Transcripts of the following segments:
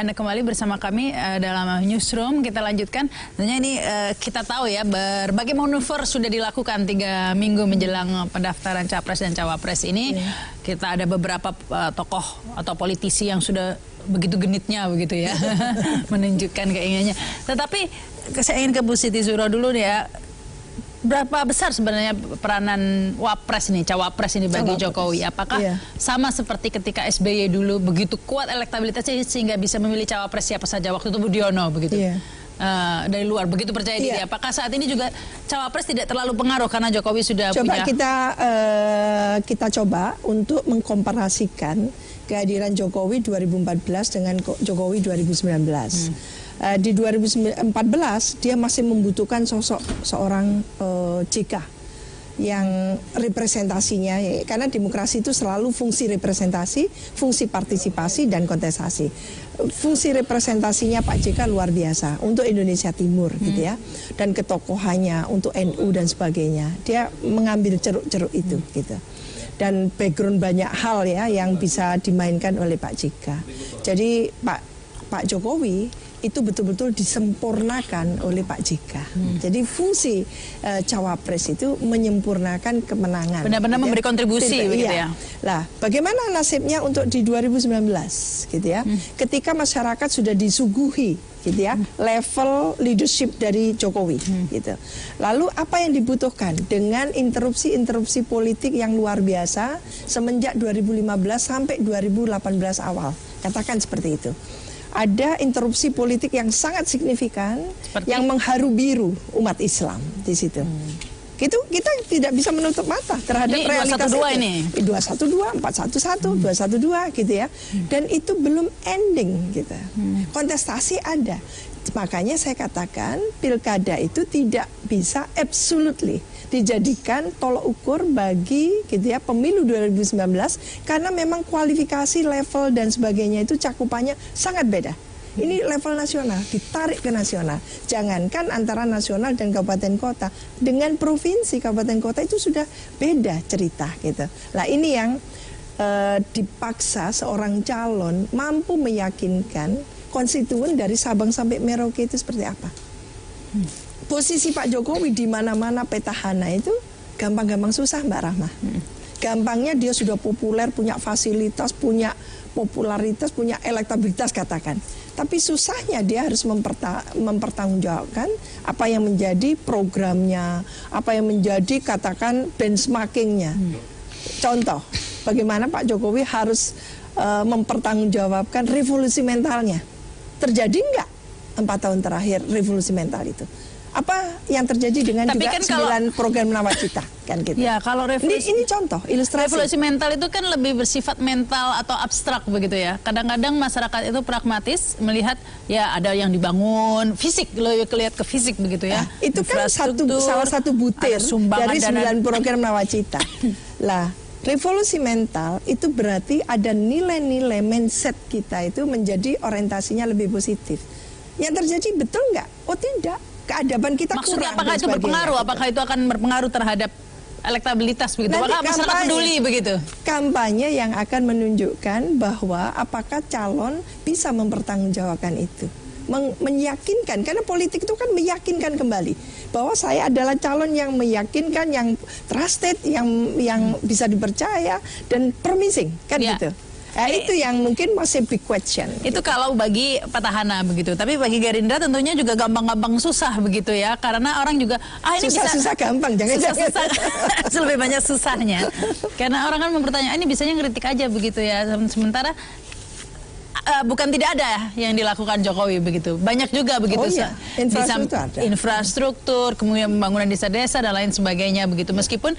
Anda kembali bersama kami dalam Newsroom. Kita lanjutkan. Tentunya ini kita tahu ya berbagai manuver sudah dilakukan 3 minggu menjelang pendaftaran Capres dan Cawapres ini. Kita ada beberapa tokoh atau politisi yang sudah begitu genitnya begitu ya menunjukkan keinginannya. Tetapi saya ingin ke Bu Siti Zuhro dulu ya. Berapa besar sebenarnya peranan Wapres nih, Cawapres ini bagi Jokowi? Apakah sama seperti ketika SBY dulu begitu kuat elektabilitasnya sehingga bisa memilih Cawapres siapa saja waktu itu Budiono begitu? Dari luar begitu percaya diri. Apakah saat ini juga Cawapres tidak terlalu pengaruh karena Jokowi sudah punya? Kita coba untuk mengkomparasikan kehadiran Jokowi 2014 dengan Jokowi 2019. Di 2014 dia masih membutuhkan sosok seorang JK yang representasinya, karena demokrasi itu selalu fungsi representasi, fungsi partisipasi dan kontestasi. Fungsi representasinya Pak JK luar biasa untuk Indonesia Timur gitu ya, dan ketokohannya untuk NU dan sebagainya. Dia mengambil ceruk-ceruk itu gitu. Dan background banyak hal ya yang bisa dimainkan oleh Pak JK. Jadi Pak Jokowi itu betul-betul disempurnakan oleh Pak JK. Jadi fungsi Cawapres itu menyempurnakan kemenangan. Benar-benar memberi kontribusi begitu ya. Lah, bagaimana nasibnya untuk di 2019 gitu ya? Ketika masyarakat sudah disuguhi gitu ya, level leadership dari Jokowi gitu. Lalu apa yang dibutuhkan dengan interupsi politik yang luar biasa semenjak 2015 sampai 2018 awal. Katakan seperti itu. Ada interupsi politik yang sangat signifikan yang mengharu biru umat Islam di situ. Itu kita tidak bisa menutup mata terhadap ini realitas 212 itu. Ini 212, 411, 212 gitu ya. Dan itu belum ending gitu. Kontestasi ada. Makanya saya katakan pilkada itu tidak bisa absolutely dijadikan tolok ukur bagi gitu ya pemilu 2019 karena memang kualifikasi level dan sebagainya itu cakupannya sangat beda. Ini level nasional, ditarik ke nasional. Jangankan antara nasional dan kabupaten kota, dengan provinsi kabupaten kota itu sudah beda cerita gitu. Nah ini yang dipaksa seorang calon mampu meyakinkan konstituen dari Sabang sampai Merauke itu seperti apa. Posisi Pak Jokowi di mana-mana petahana itu gampang-gampang susah Mbak Rahma. Gampangnya dia sudah populer, punya fasilitas, punya popularitas, punya elektabilitas katakan. Tapi susahnya dia harus mempertanggungjawabkan apa yang menjadi programnya, apa yang menjadi katakan benchmarkingnya. Contoh, bagaimana Pak Jokowi harus mempertanggungjawabkan revolusi mentalnya. Terjadi enggak 4 tahun terakhir revolusi mental itu? Apa yang terjadi dengan tapi juga kan 9 program nawacita kan gitu. Ya, kalau ini contoh ilustrasi. Revolusi mental itu kan lebih bersifat mental atau abstrak begitu ya. Kadang-kadang masyarakat itu pragmatis melihat ya ada yang dibangun fisik, lihat ke fisik begitu ya. Nah, itu kan salah satu butir dari 9 program nawacita. Lah, revolusi mental itu berarti ada nilai-nilai mindset kita itu menjadi orientasinya lebih positif. Yang terjadi betul nggak? Oh tidak. Keadaban kita maksudnya kurang. Apakah itu berpengaruh? Gitu. Apakah itu akan berpengaruh terhap elektabilitas begitu? Nanti apakah masyarakat peduli begitu? Kampanye yang akan menunjukkan bahwa apakah calon bisa mempertanggungjawabkan itu. Meyakinkan, karena politik itu kan meyakinkan kembali bahwa saya adalah calon yang meyakinkan, yang trusted, yang bisa dipercaya dan promising kan gitu. Nah, itu yang mungkin masih big question. Itu kalau bagi petahana begitu. Tapi bagi Gerindra tentunya juga gampang-gampang susah begitu ya. Karena orang juga ini susah gampang, jangan susah lebih banyak susahnya. Karena orang kan mempertanyakan ini bisanya ngeritik aja begitu ya. Sementara bukan tidak ada yang dilakukan Jokowi begitu. Banyak juga begitu. Infrastruktur, kemudian pembangunan desa-desa dan lain sebagainya begitu. Meskipun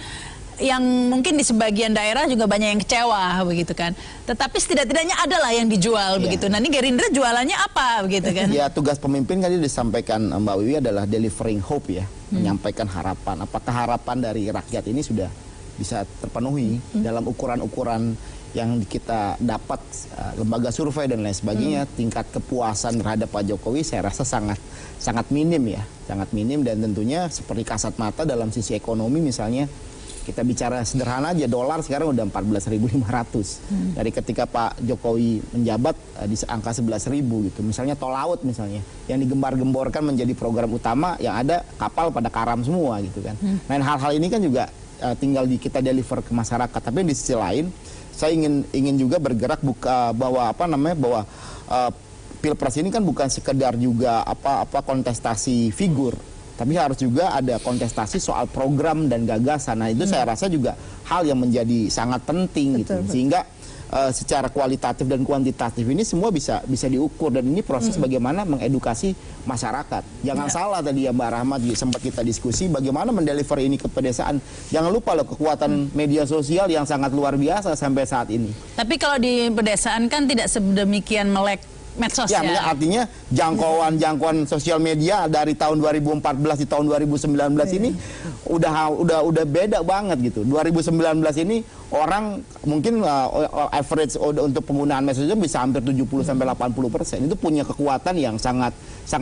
yang mungkin di sebagian daerah juga banyak yang kecewa begitu kan. Tetapi setidak-tidaknya adalah yang dijual begitu. Nah ini Gerindra jualannya apa begitu kan? Ya tugas pemimpin tadi disampaikan Mbak Wiwi adalah delivering hope ya. Menyampaikan harapan. Apakah harapan dari rakyat ini sudah bisa terpenuhi dalam ukuran-ukuran yang kita dapat lembaga survei dan lain sebagainya. Tingkat kepuasan terhadap Pak Jokowi saya rasa sangat minim ya. Sangat minim dan tentunya seperti kasat mata dalam sisi ekonomi misalnya. Kita bicara sederhana aja, dolar sekarang udah 14.500. Dari ketika Pak Jokowi menjabat di angka 11.000 gitu. Misalnya tol laut misalnya yang digembar-gemborkan menjadi program utama, yang ada kapal pada karam semua gitu kan. Nah, hal-hal ini kan juga tinggal kita deliver ke masyarakat. Tapi di sisi lain saya ingin juga bergerak bahwa Pilpres ini kan bukan sekedar juga kontestasi figur, tapi harus juga ada kontestasi soal program dan gagasan. Nah, itu saya rasa juga hal yang menjadi sangat penting gitu. Sehingga secara kualitatif dan kuantitatif ini semua bisa diukur, dan ini proses bagaimana mengedukasi masyarakat. Jangan salah tadi ya Mbak Rahmat, sempat kita diskusi bagaimana mendeliver ini ke pedesaan. Jangan lupa loh kekuatan media sosial yang sangat luar biasa sampai saat ini. Tapi kalau di pedesaan kan tidak sedemikian melek medsos ya. Artinya jangkauan sosial media dari tahun 2014 di tahun 2019 ini udah beda banget gitu. 2019 ini orang mungkin average untuk penggunaan medsos bisa hampir 70-80%. Itu punya kekuatan yang sangat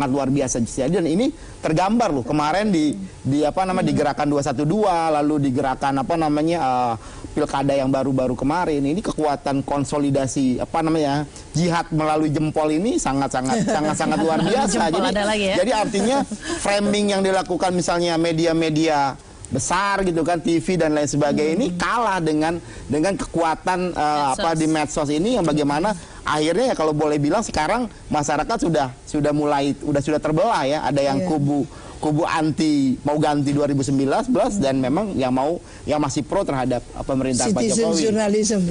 luar biasa. Dan ini tergambar loh kemarin di gerakan 212, lalu di gerakan pilkada yang baru-baru kemarin. Ini kekuatan konsolidasi jihad melalui jempol ini sangat luar biasa. Jadi artinya framing yang dilakukan misalnya media-media besar gitu kan, TV dan lain sebagainya ini kalah dengan kekuatan di medsos ini, yang bagaimana akhirnya ya kalau boleh bilang sekarang masyarakat sudah terbelah ya. Ada yang kubu anti mau ganti 2019 dan memang yang masih pro terhadap pemerintah Pak Jokowi.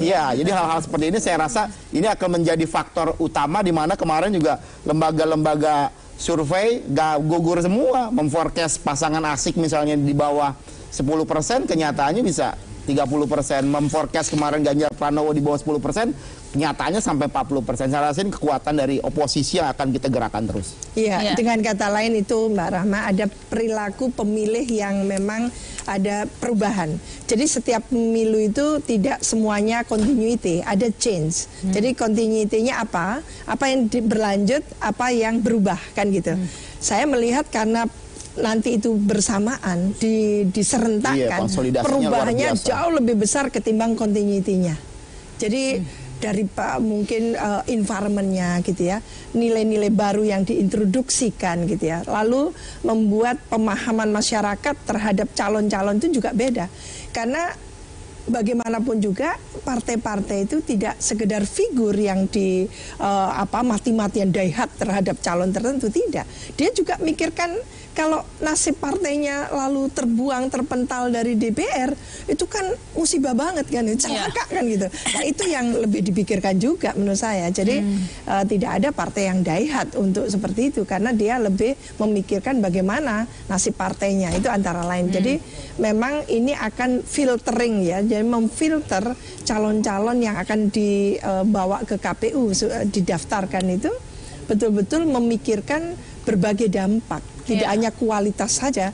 Iya, jadi hal-hal seperti ini saya rasa ini akan menjadi faktor utama, di mana kemarin juga lembaga-lembaga survei gugur semua memforecast pasangan asik misalnya di bawah 10%, kenyataannya bisa 30%. Memforecast kemarin Ganjar Pranowo di bawah 10%, kenyataannya sampai 40%. Saya rasa ini kekuatan dari oposisi yang akan kita gerakan terus. Iya, dengan kata lain itu Mbak Rahma, ada perilaku pemilih yang memang ada perubahan. Jadi setiap pemilu itu tidak semuanya continuity, ada change. Jadi continuity-nya apa yang berlanjut, apa yang berubah kan gitu. Saya melihat karena nanti itu bersamaan diserentakkan, perubahannya jauh lebih besar ketimbang continuity-nya. Jadi dari mungkin environment-nya gitu ya, nilai-nilai baru yang diintroduksikan gitu ya, lalu membuat pemahaman masyarakat terhadap calon-calon itu juga beda. Karena bagaimanapun juga partai-partai itu tidak sekedar figur yang mati-matian daihat terhadap calon tertentu, tidak. Dia juga mikirkan kalau nasib partainya lalu terpental dari DPR, itu kan musibah banget kan, celaka kan gitu. Nah, itu yang lebih dipikirkan juga menurut saya. Jadi tidak ada partai yang daihat untuk seperti itu, karena dia lebih memikirkan bagaimana nasib partainya, itu antara lain. Jadi memang ini akan filtering ya, jadi memfilter calon-calon yang akan dibawa ke KPU didaftarkan itu betul-betul memikirkan berbagai dampak, tidak hanya kualitas saja,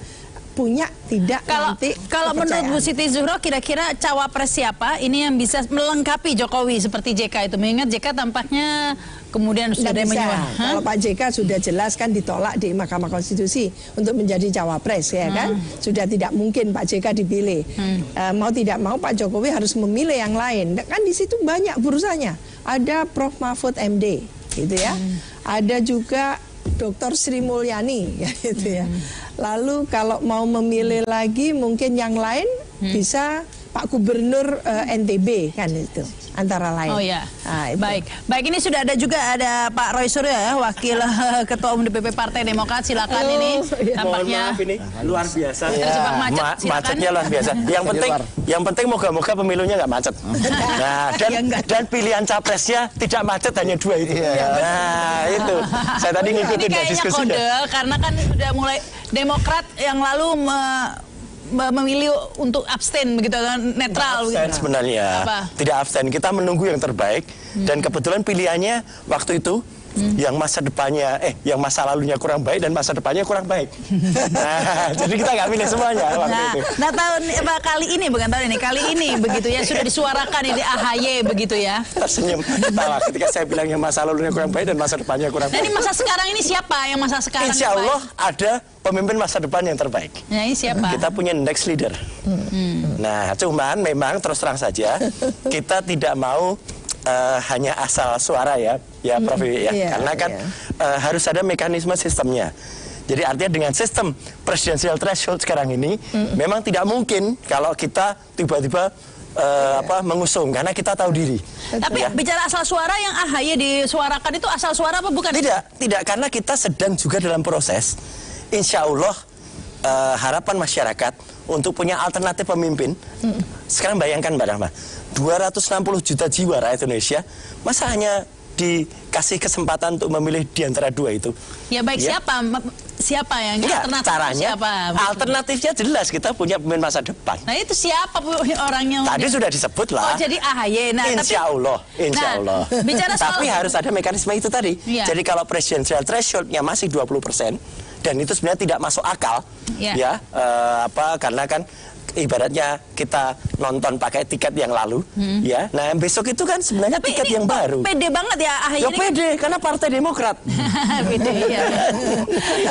punya tidak nanti. Kalau menurut Bu Siti Zuhro, kira-kira cawapres siapa ini yang bisa melengkapi Jokowi seperti JK itu? Mengingat JK tampaknya kemudian sudah menyuarakan. Kalau Pak JK sudah jelas kan ditolak di Mahkamah Konstitusi untuk menjadi cawapres ya kan, sudah tidak mungkin Pak JK dipilih. Mau tidak mau Pak Jokowi harus memilih yang lain. Kan di situ banyak burusanya. Ada Prof Mahfud MD, gitu ya. Ada juga Dr. Sri Mulyani ya, gitu ya. Lalu kalau mau memilih lagi mungkin yang lain bisa Pak Gubernur NTB kan, itu antara lain. Oh ya. Nah, baik ini sudah ada Pak Roy Suryo ya, wakil Ketua Umum DPP Partai Demokrat. Silakan ini. Tampaknya maaf, ini luar biasa. Terjebak macet. Macetnya luar biasa. Yang penting moga-moga pemilunya nggak macet. Nah, dan pilihan capresnya tidak macet, hanya 2 itu. Nah, itu. Saya tadi ngikutin diskusinya. Ini kayaknya kode, karena kan sudah mulai Demokrat yang lalu memilih untuk abstain begitu, netral abstain gitu. Sebenarnya tidak abstain, kita menunggu yang terbaik dan kebetulan pilihannya waktu itu yang masa depannya yang masa lalunya kurang baik dan masa depannya kurang baik. Nah, jadi kita nggak pilih semuanya waktu itu. Nah, kali ini begitu ya, sudah disuarakan ini AHY begitu ya. Tersenyum tawa ketika saya bilang yang masa lalunya kurang baik dan masa depannya kurang baik. Nah, ini masa sekarang ini siapa yang masa sekarang? Insya Allah ada pemimpin masa depan yang terbaik. Nah, ini siapa? Kita punya next leader. Nah, cuman memang terus terang saja kita tidak mau hanya asal suara ya Prof. Ya. Karena kan harus ada mekanisme sistemnya. Jadi artinya dengan sistem presidensial threshold sekarang ini memang tidak mungkin kalau kita tiba-tiba mengusung karena kita tahu diri. Tapi bicara asal suara yang AHY disuarakan itu asal suara apa bukan? Tidak karena kita sedang juga dalam proses. Insya Allah harapan masyarakat untuk punya alternatif pemimpin. Sekarang bayangkan Mbak Rahma, 260 juta jiwa rakyat Indonesia, masa hanya dikasih kesempatan untuk memilih di antara dua itu? Ya baik, siapa yang alternatif? Caranya, siapa? alternatifnya jelas, kita punya pemimpin masa depan. Nah itu siapa orangnya? Tadi sudah disebut lah. Oh jadi AHY. Nah, insya Allah. Bicara soal... Tapi harus ada mekanisme itu tadi. Jadi kalau presidensial thresholdnya masih 20%, dan itu sebenarnya tidak masuk akal, karena kan ibaratnya kita nonton pakai tiket yang lalu, ya. Nah besok itu kan sebenarnya tiket yang baru. Pede banget ya AHY. Ya pede, karena Partai Demokrat. Pede, ya.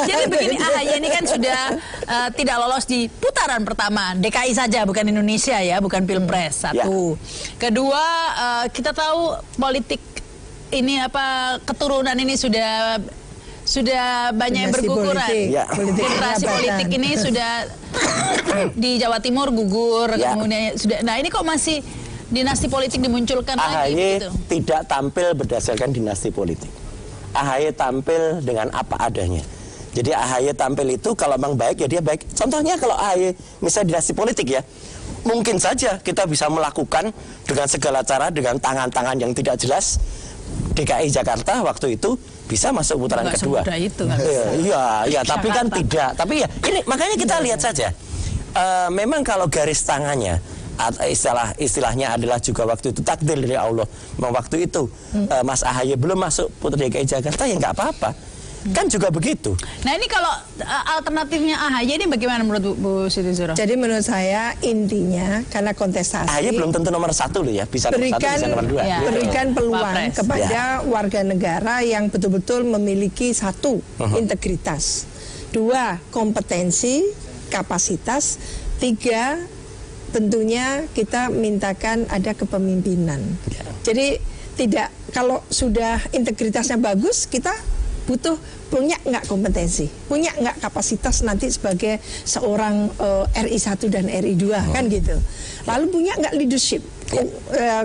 Jadi begini, AHY ini kan sudah tidak lolos di putaran pertama, DKI saja, bukan Indonesia ya, bukan Pilpres. Satu. Kedua, kita tahu politik ini keturunan ini sudah banyak yang berguguran. Generasi politik ini sudah di Jawa Timur gugur, kemudian sudah. Nah ini kok masih dinasti politik dimunculkan lagi? AHY tidak tampil berdasarkan dinasti politik. AHY tampil dengan apa adanya. Jadi AHY tampil itu kalau memang baik ya dia baik. Contohnya kalau AHY misalnya dinasti politik ya, mungkin saja kita bisa melakukan dengan segala cara dengan tangan-tangan yang tidak jelas. DKI Jakarta waktu itu bisa masuk putaran kedua. Iya, tapi kan tidak. Tapi ya ini makanya kita lihat saja. Memang kalau garis tangannya istilahnya adalah juga waktu itu takdir dari Allah. Waktu itu Mas AHY belum masuk putaran DKI Jakarta ya nggak apa-apa. Kan juga begitu. Nah ini kalau alternatifnya AHY ini bagaimana menurut Bu Siti Zuhro? Jadi menurut saya intinya karena kontestasi AHY belum tentu nomor 1 loh ya, bisa nomor 1, bisa nomor 2. Berikan peluang kepada warga negara yang betul-betul memiliki satu, integritas, 2, kompetensi, kapasitas, 3, tentunya kita mintakan ada kepemimpinan. Jadi tidak, kalau sudah integritasnya bagus, kita butuh punya nggak kompetensi, punya nggak kapasitas nanti sebagai seorang RI 1 dan RI 2 kan gitu. Lalu punya nggak leadership,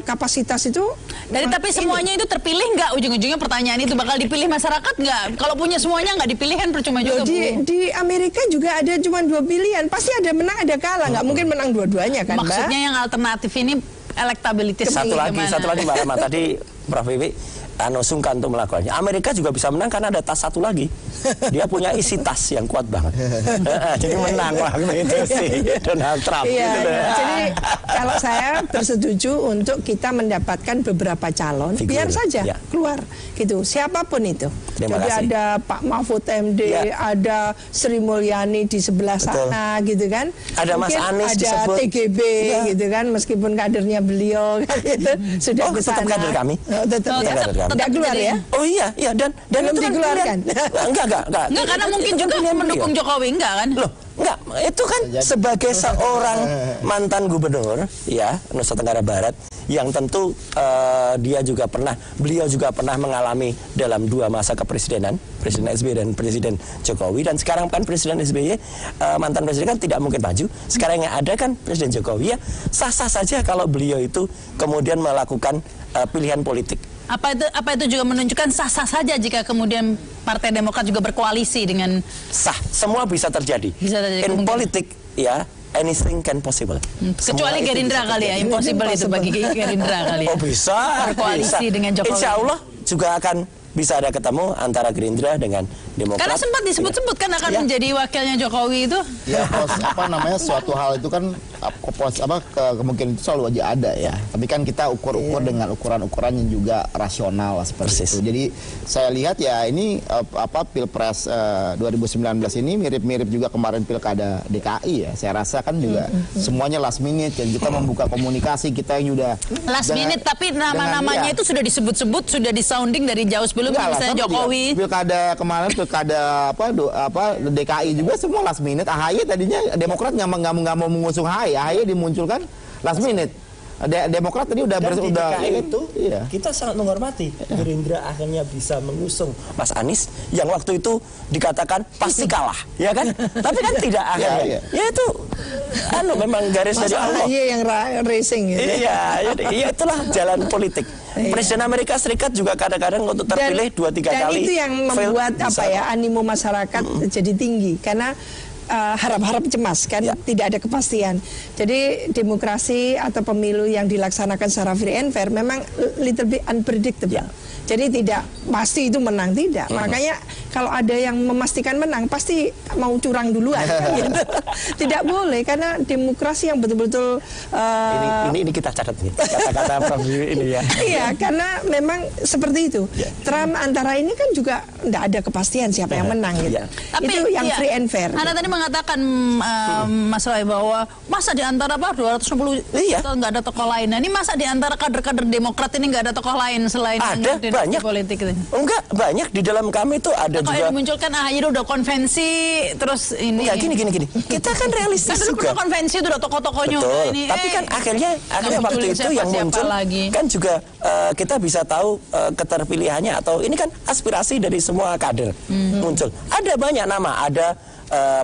kapasitas itu. Tapi semuanya itu terpilih nggak, ujung-ujungnya pertanyaan itu bakal dipilih masyarakat nggak? Kalau punya semuanya nggak dipilih kan percuma juga. Di Amerika juga ada cuma 2 pilihan, pasti ada menang ada kalah, nggak mungkin menang dua-duaanya kan. Maksudnya yang alternatif ini elektabilitas. Satu lagi Mbak Rahma tadi Prof. Wiwi sungkan untuk melakukannya. Amerika juga bisa menang karena ada tas satu lagi. Dia punya isi tas yang kuat banget. Jadi menang waktu itu si Donald Trump. Jadi kalau saya bersetuju untuk kita mendapatkan beberapa calon, biar saja keluar gitu. Siapapun itu. Jadi ada Pak Mahfud MD, ada Sri Mulyani di sebelah sana gitu kan. Ada Mas Anies ada disebut. TGB gitu kan, meskipun kadernya beliau kan gitu, sudah ke sana. Tetap kader kami. Tetap tidak keluar ya? Oh iya, dan belum itu dikeluarkan. Enggak, karena mungkin juga mendukung Jokowi enggak kan? Loh, enggak, itu kan sebagai seorang mantan gubernur ya Nusa Tenggara Barat yang tentu beliau juga pernah mengalami dalam 2 masa kepresidenan, Presiden SBY dan Presiden Jokowi, dan sekarang kan Presiden SBY mantan presiden kan tidak mungkin maju. Sekarang yang ada kan Presiden Jokowi, ya sah-sah saja kalau beliau itu kemudian melakukan pilihan politik. Apa itu juga menunjukkan sah-sah saja jika kemudian Partai Demokrat juga berkoalisi dengan sah, semua bisa terjadi. In politik ya anything can possible. Kecuali Gerindra kali ya, impossible itu bagi Gerindra kali ya. Oh bisa. Berkoalisi dengan Jokowi. Insya Allah juga akan bisa ada ketemu antara Gerindra dengan Demokrat. Karena sempat disebut-sebut kan akan menjadi wakilnya Jokowi itu. Ya, suatu hal itu kan kemungkinan itu selalu aja ada ya. Tapi kan kita ukur dengan ukuran-ukuran yang juga rasional lah, seperti itu. Jadi saya lihat ya ini Pilpres 2019 ini mirip-mirip juga kemarin Pilkada DKI ya. Saya rasa kan juga semuanya last minute, dan kita membuka komunikasi kita yang sudah last minute, tapi nama-namanya itu sudah disebut-sebut, sudah disounding dari jauh sebelum misalnya Jokowi. Pilkada kemarin, pilkada DKI juga semua last minute. AHY tadinya Demokrat nggak mau mengusung AHY dimunculkan last minute. Demokrat tadi udah Dan di DKI iya. itu kita sangat menghormati Gerindra akhirnya bisa mengusung Mas Anies yang waktu itu dikatakan pasti kalah, ya kan? Tapi kan tidak akhirnya. Ya itu memang garis dari Allah. Iya yang racing gitu. Iya, itulah jalan politik. Presiden Amerika Serikat juga kadang-kadang untuk terpilih 2-3 kali. Dan itu yang membuat animo masyarakat jadi tinggi karena harap-harap cemas kan, tidak ada kepastian. Jadi demokrasi atau pemilu yang dilaksanakan secara free and fair memang little bit unpredictable. Jadi tidak pasti itu menang, tidak. Makanya kalau ada yang memastikan menang pasti mau curang duluan kan, gitu. Tidak boleh karena demokrasi yang betul-betul ini kita catat nih kata-kata Prof ini ya. Iya, karena memang seperti itu. Trump antara ini kan juga tidak ada kepastian siapa yang menang gitu. Tapi itu yang free and fair. Anda tadi mengatakan Mas Roy bahwa masa di antara 260 nggak ada tokoh lain. Nah, ini masa di antara kader-kader Demokrat ini nggak ada tokoh lain selain banyak politik itu? Enggak, banyak di dalam kami itu ada juga. Yang dimunculkan AHY udah konvensi terus ini. Enggak, gini. Kita kan realistis juga. Konvensi itu udah tokoh-tokohnya ini. Tapi kan akhirnya waktu itu yang muncul kan juga kita bisa tahu keterpilihannya atau ini kan aspirasi dari semua kader muncul. Ada banyak nama, ada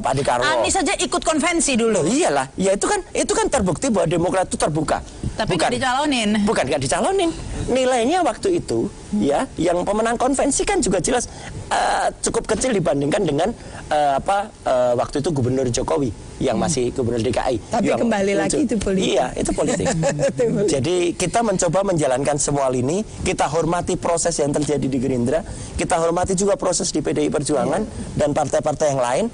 Pak Dekarwo. Anies saja ikut konvensi dulu. Iyalah, ya itu kan terbukti bahwa Demokrat itu terbuka. Tapi nggak dicalonin. Bukan nggak dicalonin. Nilainya waktu itu yang pemenang konvensi kan juga jelas cukup kecil dibandingkan dengan waktu itu Gubernur Jokowi yang masih Gubernur DKI. Tapi kembali lagi itu politik. Iya, itu politik. Jadi kita mencoba menjalankan semua lini, kita hormati proses yang terjadi di Gerindra, kita hormati juga proses di PDI Perjuangan dan partai-partai yang lain,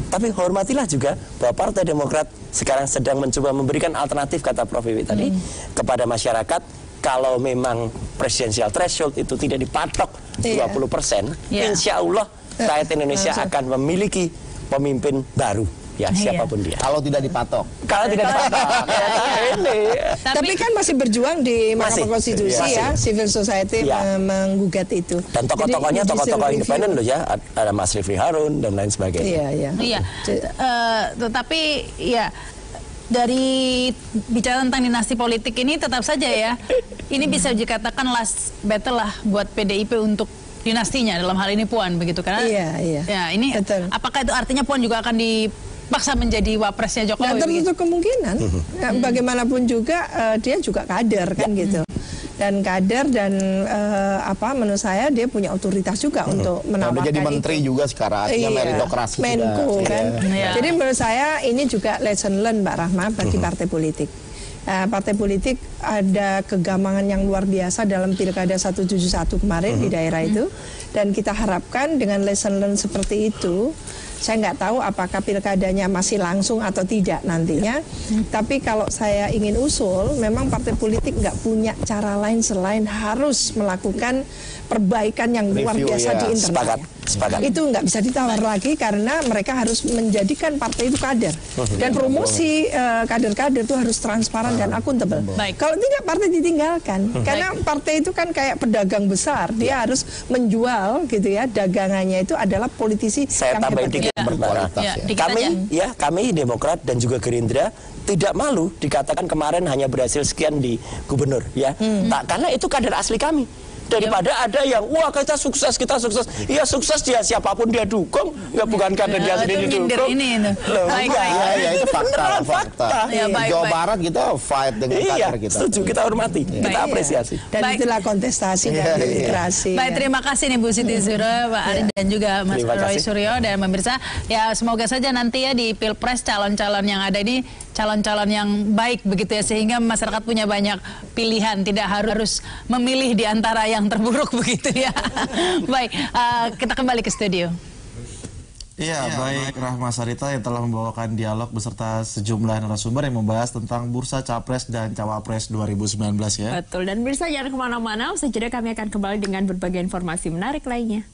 tapi hormatilah juga bahwa Partai Demokrat sekarang sedang mencoba memberikan alternatif, kata Prof Wiwi tadi, kepada masyarakat. Kalau memang presidensial threshold itu tidak dipatok 20%, insya Allah rakyat Indonesia akan memiliki pemimpin baru. Ya, siapapun dia. Kalau tidak dipatok. Kalau tidak dipatok. Tapi kan masih berjuang di Mahkamah Konstitusi civil society menggugat itu. Dan tokoh-tokohnya tokoh-tokoh independen loh ya, ada Mas Rifli Harun dan lain sebagainya. Iya. Tetapi dari bicara tentang dinasti politik ini tetap saja ini bisa dikatakan last battle lah buat PDIP untuk dinastinya dalam hal ini Puan begitu karena ini betul. Apakah itu artinya Puan juga akan dipaksa menjadi wapresnya Jokowi? Dan tertutup kemungkinan bagaimanapun juga dia juga kader kan gitu. Dan kader dan menurut saya dia punya otoritas juga untuk menawarkan. Udah jadi menteri juga sekarang, artinya meritokrasi Menko kan. Jadi menurut saya ini juga lesson learned Mbak Rahma bagi partai politik. Partai politik ada kegamangan yang luar biasa dalam Pilkada 171 kemarin di daerah itu, dan kita harapkan dengan lesson learned seperti itu. Saya nggak tahu apakah pilkadanya masih langsung atau tidak nantinya. Tapi kalau saya ingin usul, memang partai politik nggak punya cara lain selain harus melakukan perbaikan yang luar biasa di internalnya. Sepakat. Itu nggak bisa ditawar lagi karena mereka harus menjadikan partai itu kader. Dan promosi kader-kader itu harus transparan dan akuntabel. Kalau tidak, partai ditinggalkan. Karena partai itu kan kayak pedagang besar. Dia harus menjual gitu ya, dagangannya itu adalah politisi yang hebat. Kami Demokrat dan juga Gerindra tidak malu dikatakan kemarin hanya berhasil sekian di gubernur karena itu kader asli kami. Daripada ada yang kita sukses, iya sukses dia siapapun dia dukung, bukan kader dia sendiri dukung. Itu fakta. Jawa Barat kita fight dengan kader kita. Setuju, kita hormati, kita apresiasi. Dan itulah kontestasi dan demokrasi. Baik, terima kasih nih Bu Siti Zuhro, Pak Ari dan juga Mas Roy Suryo dan pemirsa. Ya semoga saja nanti di Pilpres calon-calon yang ada ini calon-calon yang baik begitu ya, sehingga masyarakat punya banyak pilihan, tidak harus memilih di antara yang terburuk begitu ya. Baik, kita kembali ke studio. Iya, baik Rahma Sarita yang telah membawakan dialog beserta sejumlah narasumber yang membahas tentang bursa Capres dan Cawapres 2019 ya. Betul, dan pemirsa jangan kemana-mana, usai jeda kami akan kembali dengan berbagai informasi menarik lainnya.